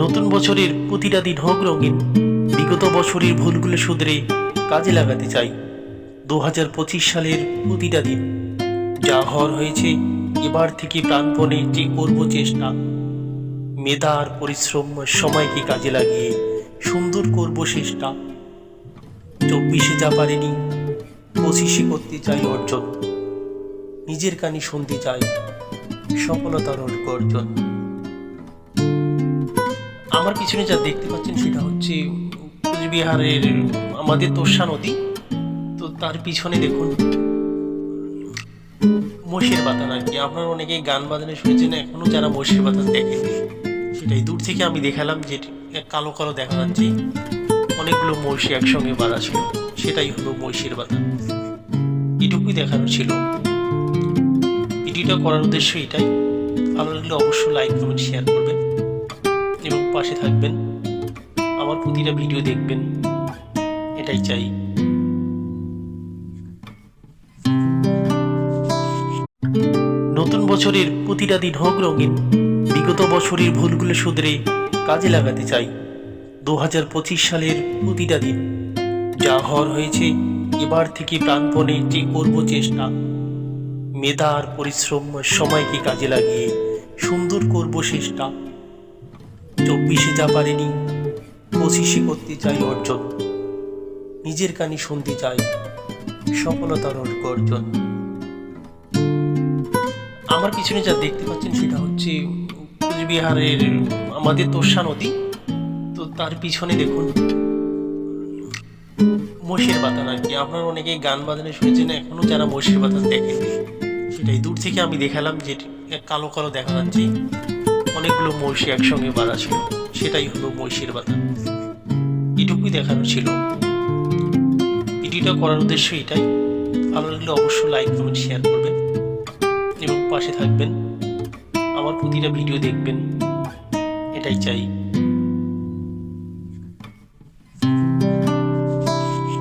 নতুন বছরের প্রতিটা দিন হোক রঙিন, বিগত বছরের ভুলগুলো শুধরে কাজে লাগাতে চাই। 2025 সালের প্রতিটা দিন যা হওয়ার হয়েছে, এবার থেকে প্রাণপণে যে করব চেষ্টা, মেধা আর পরিশ্রম সময়কে কাজে লাগিয়ে সুন্দর করব শেষটা। 24-এ যা পারেনি 25-এ করতে চাই অর্জন, নিজের কানে শুনতে চাই সফলতার অর্জন। আমার পিছনে যা দেখতে পাচ্ছেন সেটা হচ্ছে কোচবিহারের আমাদের তোর্ষা নদী। তো তার পিছনে দেখুন মোষের বাতান আর কি। আপনারা অনেকে গান বাজানো শুনেছেন, এখনো যারা মোষের বাতান দেখেননি সেটাই দূর থেকে আমি দেখালাম, যে কালো কালো দেখা যাচ্ছে অনেকগুলো মহিষী একসঙ্গে বাঁধা ছিল, সেটাই হলো মহিষের বাতান। এটুকুই দেখানোর ছিল। ভিডিওটা করার উদ্দেশ্য এটাই। ভালো লাগলে অবশ্যই লাইক কমেন্ট শেয়ার করবেন এবং পাশে থাকবেন, আমার প্রতিটা ভিডিও দেখবেন, এটাই চাই। নতুন বছরের প্রতিটা দিন হোক রঙিন, বিগত বছরের ভুলগুলো শুধরে কাজে লাগাতে চাই। 2025 সালের প্রতিটা দিন যা হওয়ার হয়েছে, এবার থেকে প্রাণপণে যে করব চেষ্টা, মেধা আর পরিশ্রম সময়কে কাজে লাগিয়ে সুন্দর করব শেষটা। 24-এ যা পারেনি 25-এ করতে চাই অর্জন, নিজের কানে শুনতে চাই সফলতার অর্জন। আমার পিছনে যা দেখতে পাচ্ছেন সেটা হচ্ছে কোচবিহারের আমাদের তোর্ষা নদী। তো তার পিছনে দেখুন মোষের বাতান আর কি। আপনারা অনেকে গান বাজানো শুনেছেন, এখনো যারা মোষের বাতান দেখেননি সেটাই দূর থেকে আমি দেখালাম, যে কালো কালো দেখা যাচ্ছে অনেকগুলো মহিষী একসঙ্গে বাঁধা ছিল, সেটাই হলো মহিষের বাতান। এটুকুই দেখানোর ছিল। ভিডিওটা করার উদ্দেশ্য এটাই। ভালো লাগলে অবশ্যই লাইক কমেন্ট শেয়ার করবেন এবং পাশে থাকবেন, আমার প্রতিটা ভিডিও দেখবেন, এটাই চাই।